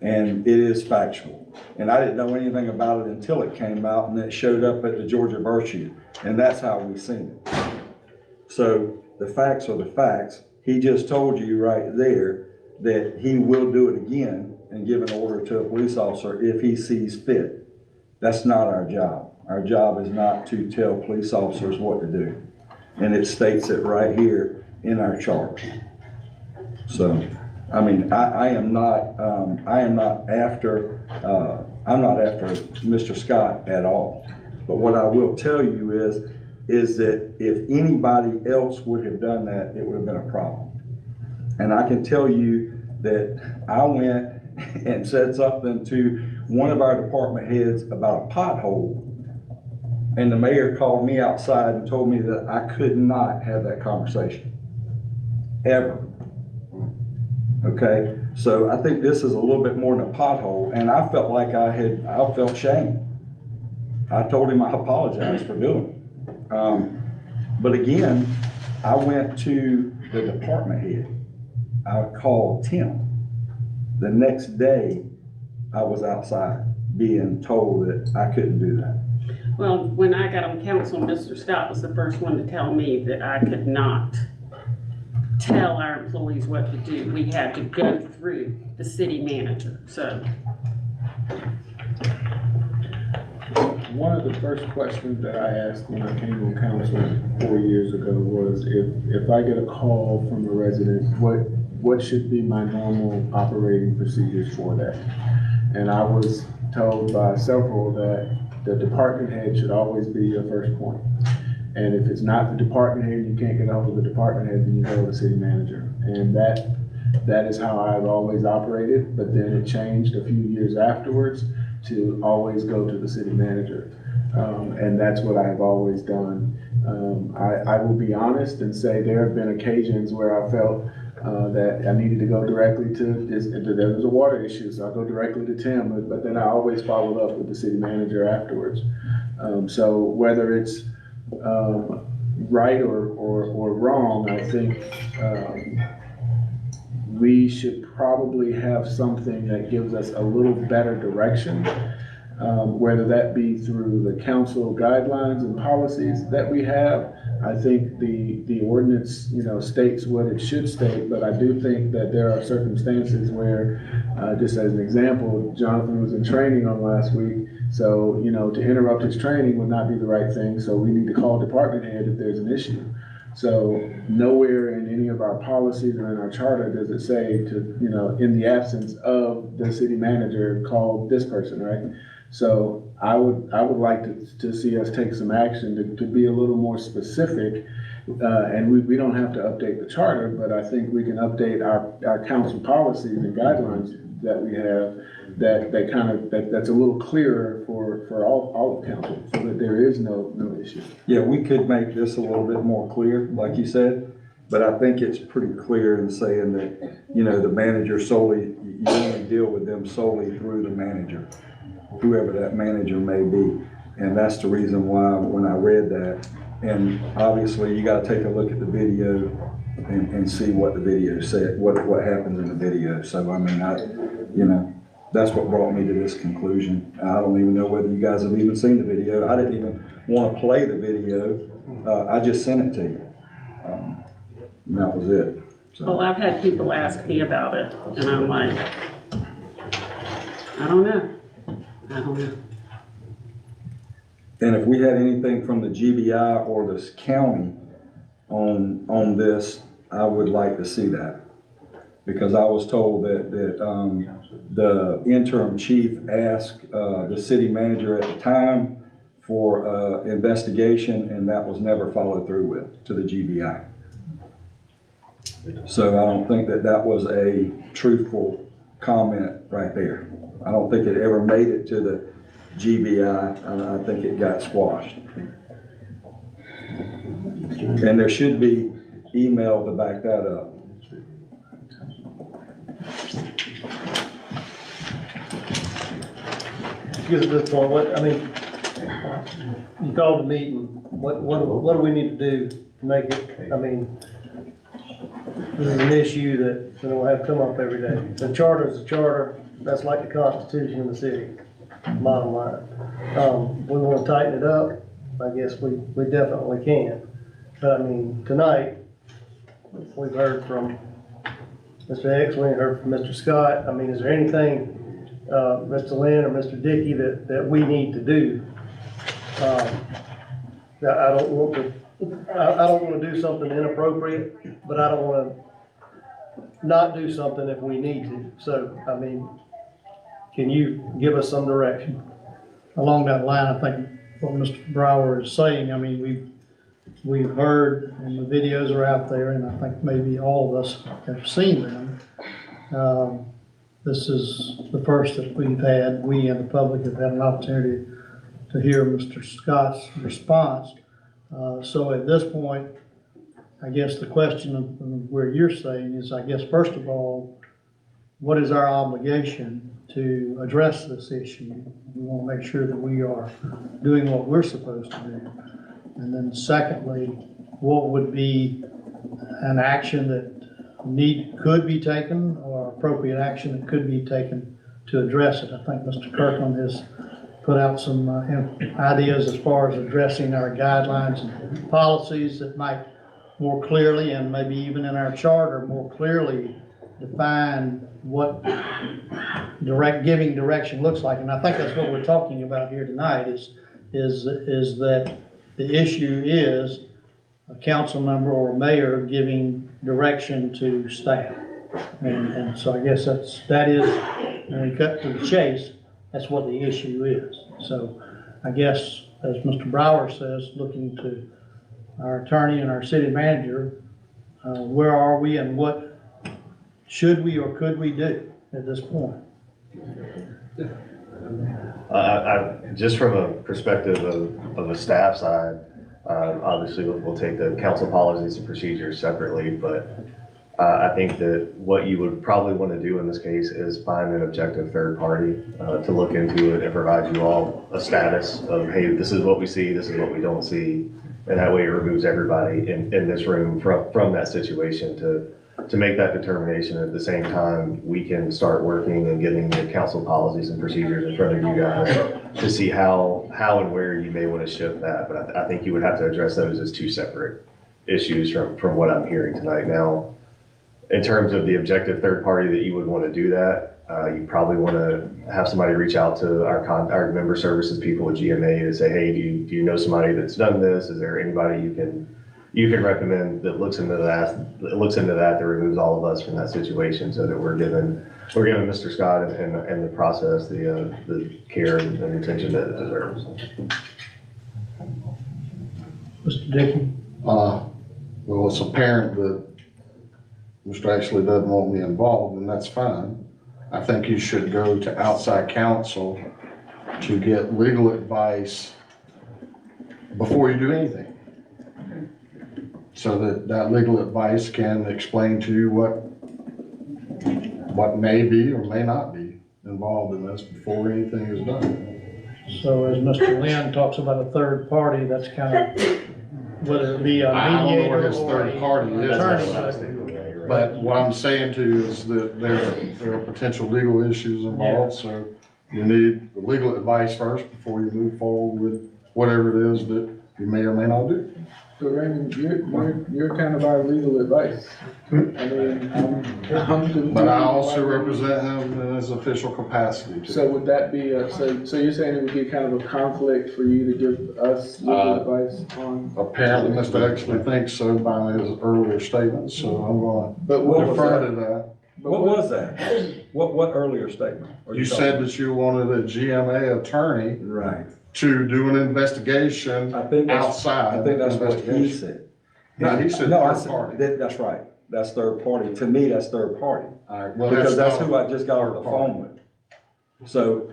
S5: And it is factual. And I didn't know anything about it until it came out and it showed up at the Georgia Virtue. And that's how we seen it. So the facts are the facts. He just told you right there that he will do it again and give an order to a police officer if he sees fit. That's not our job. Our job is not to tell police officers what to do. And it states it right here in our charge. So, I mean, I am not after Mr. Scott at all. But what I will tell you is that if anybody else would have done that, it would have been a problem. And I can tell you that I went and said something to one of our department heads about a pothole. And the mayor called me outside and told me that I could not have that conversation, ever. Okay, so I think this is a little bit more than a pothole, and I felt like I felt shame. I told him I apologized for doing it. But again, I went to the department head. I called Tim. The next day, I was outside being told that I couldn't do that.
S3: Well, when I got on council, Mr. Scott was the first one to tell me that I could not tell our employees what to do. We had to go through the city manager, so.
S6: One of the first questions that I asked when I came on council 4 years ago was if I get a call from a resident, what should be my normal operating procedures for that? And I was told by several that the department head should always be your first point. And if it's not the department head, you can't get a hold of the department head, then you go to the city manager. And that is how I've always operated, but then it changed a few years afterwards to always go to the city manager. And that's what I have always done. I will be honest and say there have been occasions where I felt that I needed to go directly to, there was a water issue, so I go directly to Tim, but then I always followed up with the city manager afterwards. So whether it's right or wrong, I think, we should probably have something that gives us a little better direction, whether that be through the council guidelines and policies that we have. I think the ordinance, states what it should state, but I do think that there are circumstances where, just as an example, Jonathan was in training on last week, so, to interrupt his training would not be the right thing, so we need to call department head if there's an issue. So nowhere in any of our policies or in our charter does it say to, in the absence of the city manager, call this person, right? So I would like to see us take some action to be a little more specific. And we don't have to update the charter, but I think we can update our council policies and guidelines that we have that's a little clearer for all of council, so that there is no issue.
S5: Yeah, we could make this a little bit more clear, like you said, but I think it's pretty clear in saying that, the manager solely, you only deal with them solely through the manager, whoever that manager may be. And that's the reason why when I read that, and obviously you gotta take a look at the video and see what the video said, what happens in the video. So, I mean, that's what brought me to this conclusion. I don't even know whether you guys have even seen the video. I didn't even want to play the video. I just sent it to you. And that was it.
S3: Well,
S5: So,
S3: I've had people ask me about it, and I'm like, I don't know.
S5: and if we had anything from the GBI or this county on this, I would like to see that. Because I was told that the interim chief asked the city manager at the time for investigation, and that was never followed through with to the GBI. So I don't think that was a truthful comment right there. I don't think it ever made it to the GBI. I think it got squashed. And there should be email to back that up.
S2: Get to this point, you called the meeting, what do we need to do to make it, this is an issue that we don't have come up every day. The charter is a charter, that's like the Constitution of the city, bottom line. We wanna tighten it up, I guess we definitely can. But tonight, we've heard from Mr. X, we heard from Mr. Scott. Is there anything, Mr. Lynn or Mr. Dickey, that we need to do? I don't want to do something inappropriate, but I don't want to not do something if we need to. So, can you give us some direction? Along that line, I think what Mr. Brower is saying, we've heard, and the videos are out there, and I think maybe all of us have seen them. This is the first that we and the public have had an opportunity to hear Mr. Scott's response. So at this point, I guess the question of where you're saying is, first of all, what is our obligation to address this issue? We want to make sure that we are doing what we're supposed to do. And then secondly, what would be an action that could be taken, or appropriate action that could be taken to address it? I think Mr. Kirkland has put out some ideas as far as addressing our guidelines and policies that might more clearly, and maybe even in our charter, more clearly define what giving direction looks like. And I think that's what we're talking about here tonight is that the issue is a council member or a mayor giving direction to staff. And so I guess that is, when we cut to the chase, that's what the issue is. So I guess, as Mr. Brower says, looking to our attorney and our city manager, where are we and what should we or could we do at this point?
S1: Just from a perspective of the staff side, obviously we'll take the council policies and procedures separately, but I think that what you would probably want to do in this case is find an objective third party to look into it and provide you all a status of, hey, this is what we see, this is what we don't see, And that way it removes everybody in this room from that situation to make that determination. At the same time, we can start working and getting the council policies and procedures in front of you guys to see how and where you may want to shift that. But I think you would have to address those as two separate issues from what I'm hearing tonight. Now, in terms of the objective third party that you would want to do that, you probably want to have somebody reach out to our member services people at GMA to say, hey, do you know somebody that's done this? Is there anybody you can recommend that looks into that removes all of us from that situation, so that we're giving Mr. Scott and the process the care and attention that it deserves.
S2: Mr. Dickey?
S8: Well, it's apparent that Mr. Ashley doesn't want me involved, and that's fine. I think you should go to outside counsel to get legal advice before you do anything. So that legal advice can explain to you what may be or may not be involved in this before anything is done.
S2: So as Mr. Lynn talks about a third party, that's kind of, whether it be a
S8: I don't know
S2: mediator
S8: where his
S2: or
S8: third
S2: a
S8: party is.
S2: attorney.
S8: But what I'm saying to you is that there are potential legal issues involved, so you need legal advice first before you move forward with whatever it is that you may or may not do.
S6: So Raymond, you're kind of our legal advice. I mean, I'm confused.
S8: But I also represent him in his official capacity too.
S6: So would that be, so you're saying it would be kind of a conflict for you to give us legal advice on?
S8: Apparently, Mr. Exley thinks so by his earlier statements, so I'm going
S6: But
S8: to
S6: what was
S8: defer
S6: that?
S8: to that.
S5: What was that? What earlier statement? are
S8: You
S5: talking
S8: said that you wanted a GMA attorney
S5: about? Right.
S8: to do an investigation
S5: I think that's
S8: outside.
S5: I think that's what he
S8: investigation.
S5: said.
S8: No, he said
S5: No, I
S8: third
S5: said,
S8: party.
S5: that's right. That's third party. To me, that's third party.
S8: All right, well,
S5: Because that's
S8: not-
S5: who I just got on the phone with. So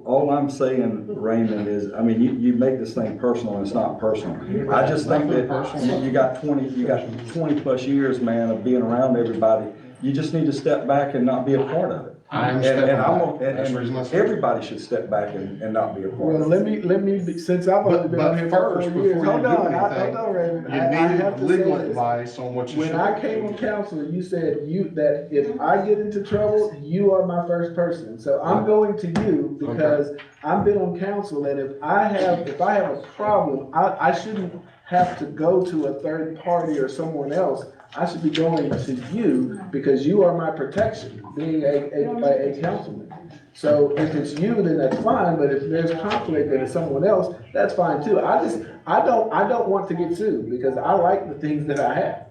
S5: all I'm saying, Raymond, is, I mean, you make this thing personal, and it's not personal. I just think that you got 20 plus years, man, of being around everybody. You just need to step back and not be a part of it.
S8: I am stepping
S5: And I'm
S8: back.
S5: gonna-
S8: That's the reason I said-
S5: everybody should step back and not be a part
S6: Well,
S5: of
S6: let
S5: it.
S6: me, since I've only been
S8: But
S6: on here for
S8: first,
S6: 4 years.
S8: before you
S6: Hold
S8: do
S6: on,
S8: anything,
S6: hold on, Raymond.
S8: you
S6: I have
S8: need
S6: to say
S8: legal
S6: this.
S8: advice on what you should
S6: When I
S8: do.
S6: came on council, you said that if I get into trouble, you are my first person. So I'm going to you because I've been on council, and if I have a problem, I shouldn't have to go to a third party or someone else. I should be going to you because you are my protection, being a councilman. So if it's you, then that's fine, but if there's conflict and it's someone else, that's fine too. I don't want to get sued because I like the things that I have.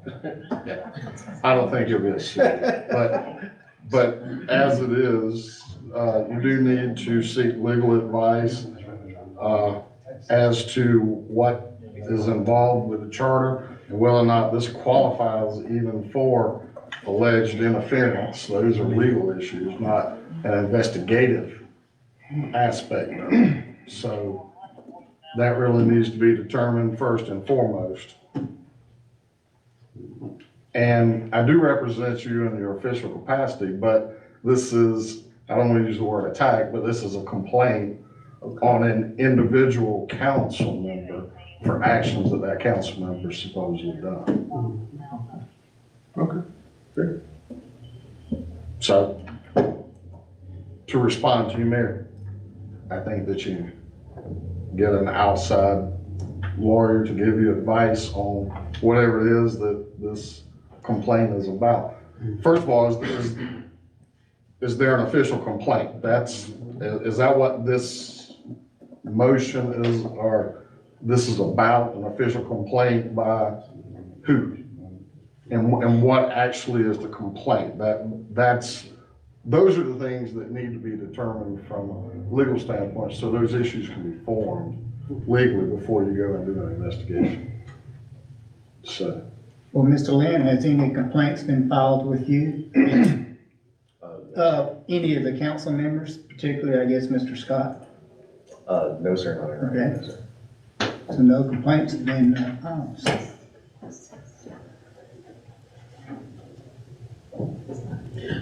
S8: I don't think you'll get sued, but as it is, you do need to seek legal advice, as to what is involved with the charter and whether or not this qualifies even for alleged interference. Those are legal issues, not an investigative aspect of it. So that really needs to be determined first and foremost. And I do represent you in your official capacity, but this is, I don't want to use the word attack, but this is a complaint on an individual council member for actions that council member supposedly done.
S6: Okay, fair.
S8: So, to respond to you, Mayor, I think that you get an outside lawyer to give you advice on whatever it is that this complaint is about. First of all, is there an official complaint? Is that what this motion is, or this is about, an official complaint by who? And what actually is the complaint? Those are the things that need to be determined from a legal standpoint, so those issues can be formed legally before you go and do an investigation. So,
S9: Well, Mr. Lynn, has any complaints been filed with you? Any of the council members, particularly, I guess, Mr. Scott?
S1: No, sir, not right now.
S9: Okay.
S1: No, sir.
S9: So no complaints have been filed.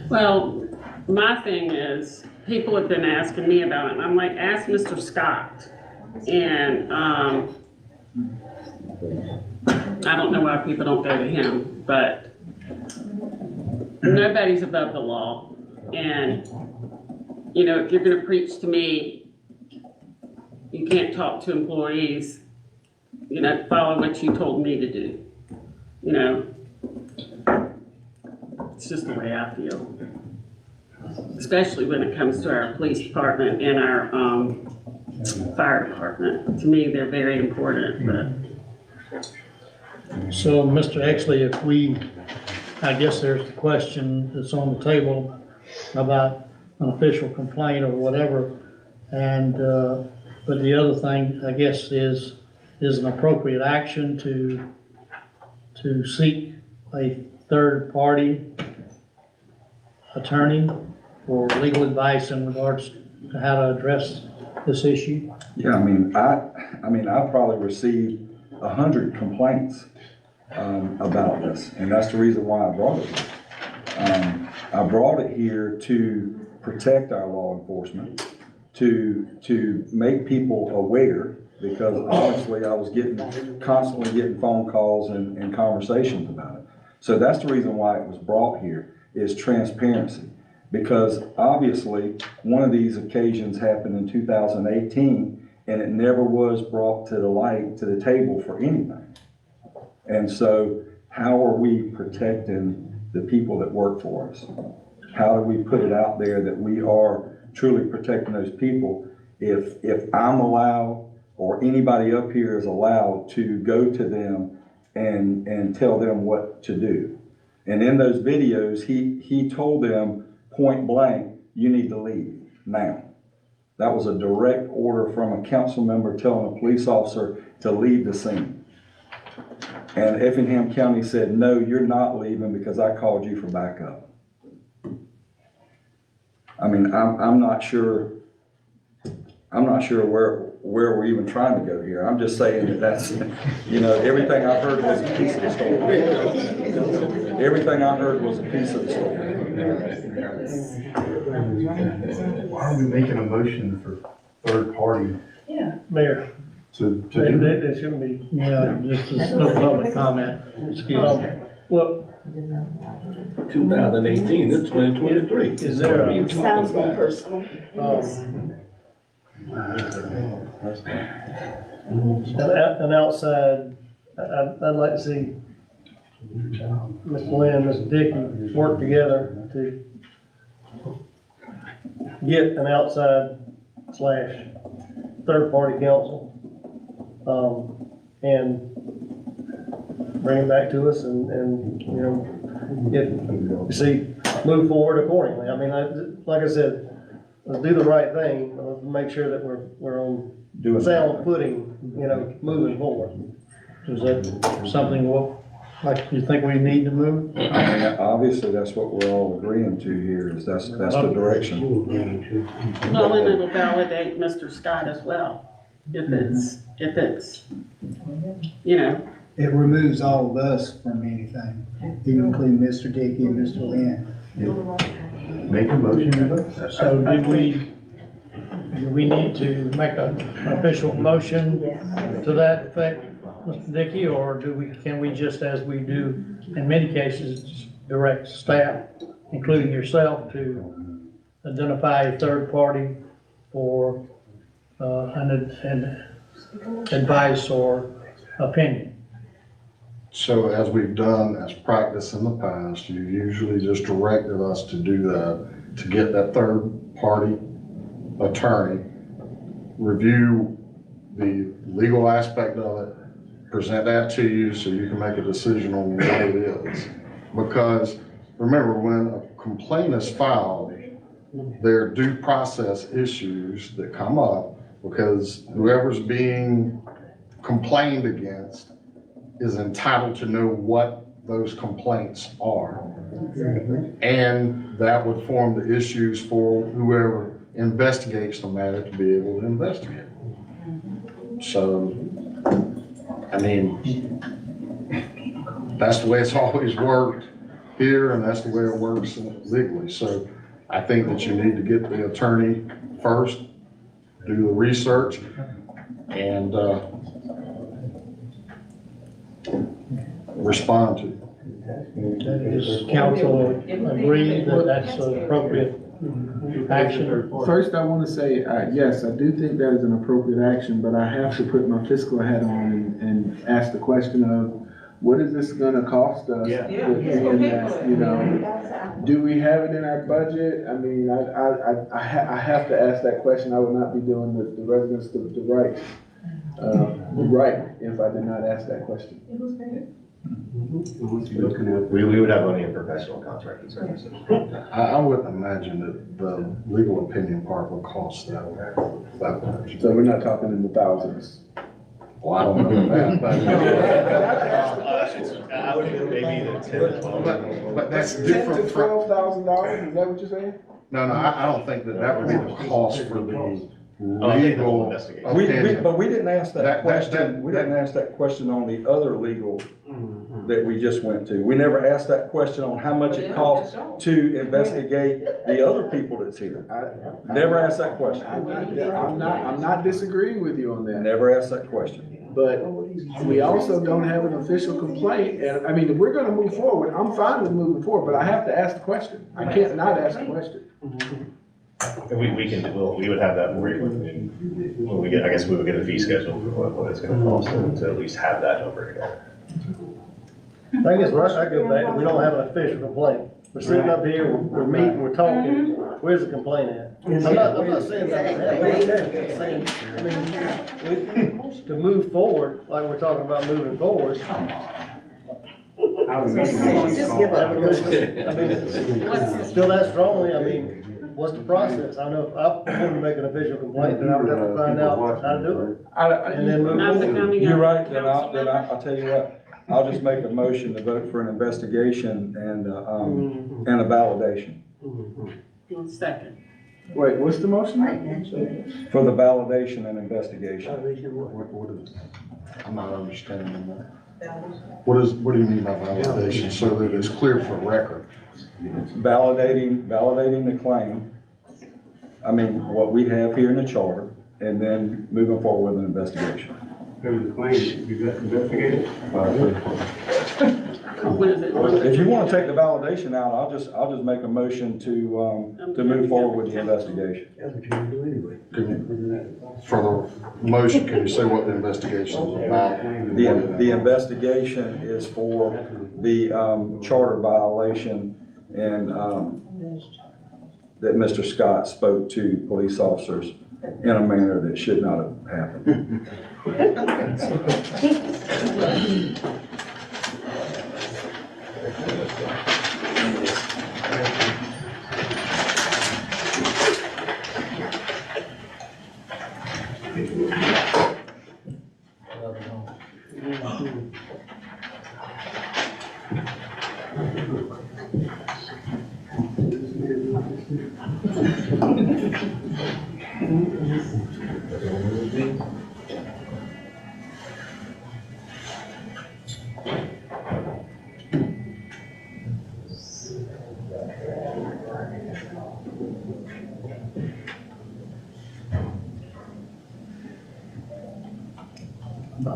S3: Well, my thing is, people have been asking me about it, and I'm like, ask Mr. Scott. And, I don't know why people don't go to him, but nobody's above the law. And, you know, if you're gonna preach to me, you can't talk to employees, you know, follow what you told me to do. You know, it's just the way I feel. Especially when it comes to our police department and our, fire department. To me, they're very important, but.
S2: So, Mr. Exley, if we, I guess there's the question that's on the table about an official complaint or whatever. And, but the other thing, I guess, is an appropriate action to seek a third-party attorney for legal advice in regards to how to address this issue?
S5: Yeah, I mean, I probably received 100 complaints about this, and that's the reason why I brought it. I brought it here to protect our law enforcement, to make people aware, because honestly, I was constantly getting phone calls and conversations about it. So that's the reason why it was brought here, is transparency. Because obviously, one of these occasions happened in 2018, and it never was brought to the light, to the table for anything. And so how are we protecting the people that work for us? How do we put it out there that we are truly protecting those people? If I'm allowed, or anybody up here is allowed to go to them and tell them what to do. And in those videos, he told them point blank, you need to leave now. That was a direct order from a council member telling a police officer to leave the scene. And Effingham County said, no, you're not leaving because I called you for backup. I mean, I'm not sure where we're even trying to go here. I'm just saying that's, you know, everything I heard was a piece of the story. Everything I heard was a piece of the story.
S10: Why are we making a motion for third party
S2: Mayor,
S10: to do that?
S2: there shouldn't be, yeah, this is no public comment, excuse me. Well,
S11: 2018, it's 2023.
S2: is there a,
S12: Sounds more personal.
S13: An outside, I'd like to see Mr. Lynn and Mr. Dickey work together to get an outside / third-party counsel, and bring it back to us and, you know, move forward accordingly. I mean, like I said, let's do the right thing, but let's make sure that we're on sound footing, you know, moving forward.
S2: is that something like you think we need to move?
S5: I mean, obviously, that's what we're all agreeing to here, is that's the direction.
S3: Well, and it'll validate Mr. Scott as well, if it's, you know.
S9: It removes all of us from anything, including Mr. Dickey and Mr. Lynn.
S10: Make a motion to vote.
S2: So do we need to make an official motion to that effect, Mr. Dickey, or can we just, as we do in many cases, direct staff, including yourself, to identify a third party for an advice or opinion?
S8: So as we've done as practice in the past, you usually just directed us to do that, to get that third party attorney, review the legal aspect of it, present that to you so you can make a decision on what it is. Because remember, when a complaint is filed, there are due process issues that come up because whoever's being complained against is entitled to know what those complaints are. And that would form the issues for whoever investigates the matter to be able to investigate. So, I mean, that's the way it's always worked here, and that's the way it works legally. So I think that you need to get the attorney first, do the research, and respond to.
S2: Does council agree that that's an appropriate action?
S6: First, I want to say, yes, I do think that is an appropriate action, but I have to put my fiscal hat on and ask the question of, what is this gonna cost us?
S1: Yeah.
S6: And that, you know, do we have it in our budget? I mean, I have to ask that question. I would not be doing the residents the right if I did not ask that question.
S1: We would have money in professional contracting services.
S8: I would imagine that the legal opinion part would cost that much.
S6: So we're not talking in the thousands.
S8: Well, I don't know that, but.
S1: I would maybe the 10 to 12.
S8: But that's
S6: $10,000
S8: different
S6: to
S8: from,
S6: $12,000, is that what you're saying?
S8: no, I don't think that would be the cost for the
S1: Oh, I think the
S8: legal
S1: investigation.
S8: opinion.
S5: But we didn't ask that
S8: That-
S5: question, we didn't ask that question on the other legal that we just went to. We never asked that question on how much it costs to investigate the other people that's here. Never asked that question.
S6: I'm not disagreeing with you on that.
S5: Never asked that question.
S6: But we also don't have an official complaint, and, I mean, if we're gonna move forward, I'm fine with moving forward, but I have to ask the question. I can't not ask the question.
S1: And we would have that when we get, I guess we would get a fee schedule for what it's gonna cost to at least have that number together.
S13: I guess where I go back, we don't have an official complaint. We're sitting up here, we're meeting, we're talking, where's the complaint at? I'm not saying that, I'm saying, I mean, to move forward, like we're talking about moving forward. I mean, still that strongly, I mean, what's the process? I know if I want to make an official complaint, then I would have to find out how to do it. And then move
S3: I'm
S13: forward.
S3: becoming
S5: You're
S3: a
S5: right, then
S3: council
S5: I'll tell you what, I'll just make a motion to vote for an investigation and a validation.
S3: member. Second.
S6: Wait, what's the motion?
S5: For the validation and investigation.
S8: What is, I'm not understanding that. What do you mean by validation? So that it's clear for record?
S5: Validating the claim. I mean, what we have here in the charter, and then moving forward with an investigation.
S3: What is it?
S5: If you want to take the validation out, I'll just make a motion to move forward with the investigation.
S8: For the motion, can you say what the investigation is about?
S5: The investigation is for the charter violation and that Mr. Scott spoke to police officers in a manner that should not have happened.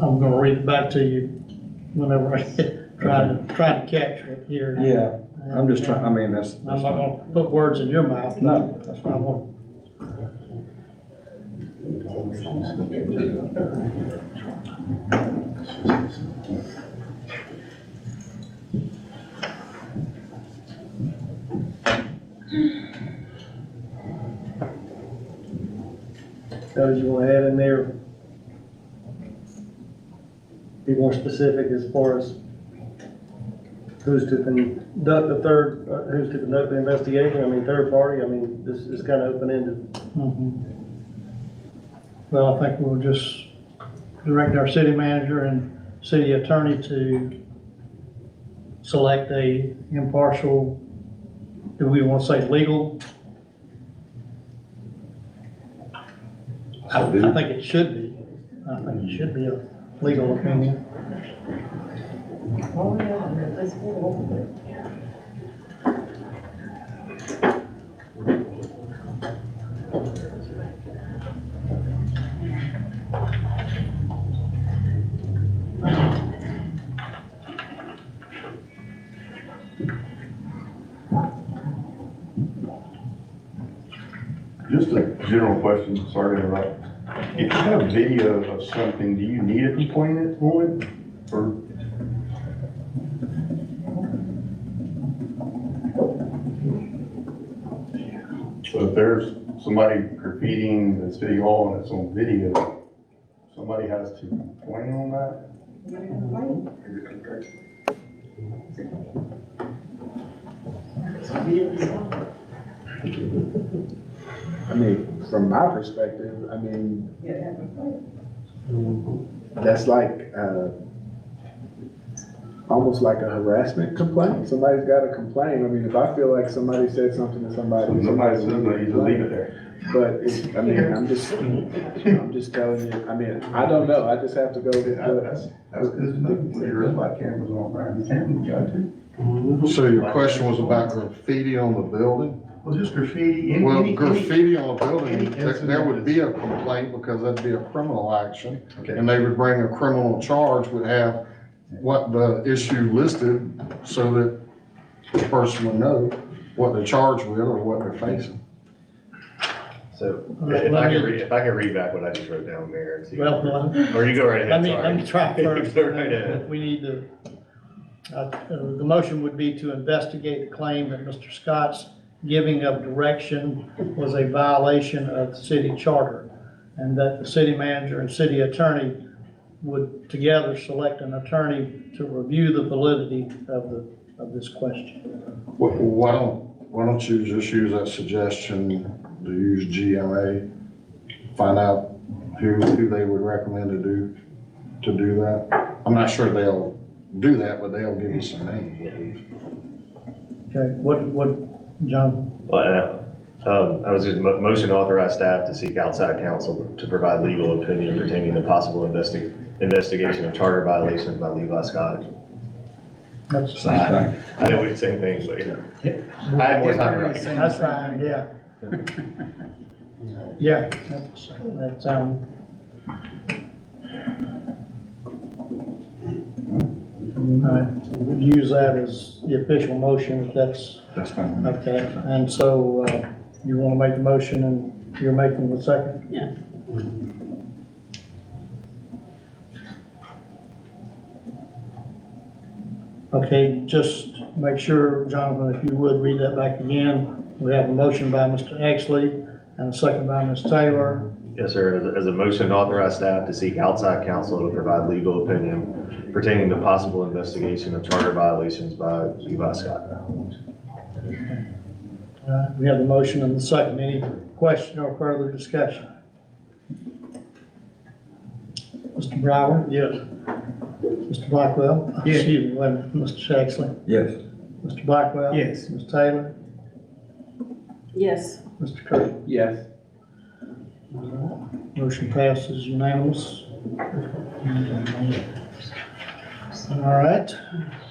S2: I'm gonna read it back to you whenever I trying to capture it here.
S5: Yeah, I'm just trying, I mean, that's.
S2: I'm not gonna put words in your mouth.
S5: No.
S2: That's what I want.
S13: Those you want to add in there? Be more specific as far as who's to conduct who's to conduct the investigation, I mean, third party, I mean, this is kind of open-ended.
S2: Well, I think we'll just direct our city manager and city attorney to select a impartial, do we want to say legal? I think it should be. I think it should be a legal opinion.
S10: Just a general question, sorry to interrupt. If you have video of something, do you need a complainant on it? Or so if there's somebody graffitiing the city hall and it's on video, somebody has to complain on that?
S6: I mean, from my perspective, I mean, that's like, almost like a harassment complaint. Somebody's gotta complain. I mean, if I feel like somebody said something to somebody.
S10: Somebody said that you leave it there.
S6: But it's, I mean, I'm just telling you, I mean, I don't know. I just have to go with
S10: That's good to know. There is like cameras on there. The camera got to.
S8: So your question was about graffiti on the building?
S10: Well, just graffiti.
S8: Well, graffiti on a building,
S10: any
S8: there would
S10: incident
S8: be a complaint because that'd be a criminal action.
S10: Okay.
S8: And they would bring a criminal charge, would have what the issue listed so that the person would know what they're charged with or what they're facing.
S1: So
S2: Let
S1: if I
S2: me-
S1: can read back what I just wrote down, Mayor. and see-
S2: Well,
S1: Or you go right ahead, sorry.
S2: let me try first.
S1: Go right ahead.
S2: We need to, the motion would be to investigate the claim that Mr. Scott's giving of direction was a violation of the city charter, and that the city manager and city attorney would together select an attorney to review the validity of this question.
S8: Why don't you just use that suggestion to use GMA, find out who they would recommend to do that? I'm not sure they'll do that, but they'll give you some names at least.
S2: Okay, what, John?
S1: Well, I was just motion to authorize staff to seek outside counsel to provide legal opinion pertaining to possible investigation of charter violations by Levi Scott.
S2: That's
S1: I know we same thing, but you know. I had more time to write.
S2: That's fine, yeah. Yeah, that sounds. All right, we'll use that as the official motion, if that's
S5: fine.
S2: okay. And so, you want to make the motion and you're making the second?
S3: Yeah.
S2: Okay, just make sure, Jonathan, if you would read that back again. We have a motion by Mr. Exley and a second by Ms. Taylor.
S1: Yes, sir. As a motion to authorize staff to seek outside counsel to provide legal opinion pertaining to possible investigation of charter violations by Levi Scott.
S2: We have the motion and the second. Any question or further discussion? Mr. Brower? Yes. Mr. Blackwell?
S9: Yes.
S2: Excuse me, wait a minute, Mr. Shaxley?
S5: Yes.
S2: Mr. Blackwell?
S9: Yes.
S2: Ms. Taylor?
S3: Yes.
S2: Mr. Kirk?
S6: yes.
S2: Motion passes unanimous. All right.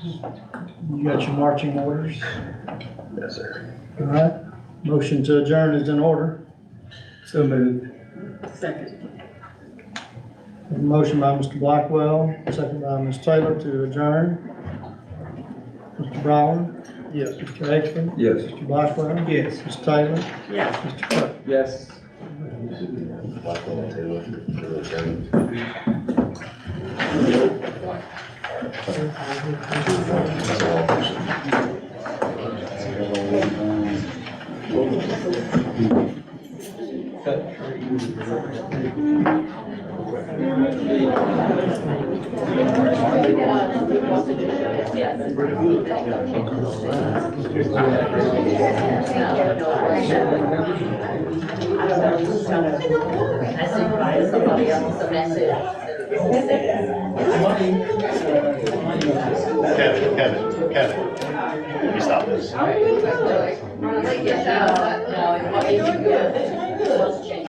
S2: You got your marching orders?
S1: Yes, sir.
S2: All right. Motion to adjourn is in order.
S9: So moved.
S3: Second.
S2: Motion by Mr. Blackwell, second by Ms. Taylor to adjourn. Mr. Brower? Yes. Mr. Exley?
S5: Yes.
S2: Mr. Blackwell?
S9: Yes.
S2: Ms. Taylor?
S3: Yes.
S2: Mr. Cook?
S6: Yes.
S1: Blackwell and Taylor for the adjournment.
S12: Somebody else a message.
S1: Kevin, you stop this.
S12: No, it's good.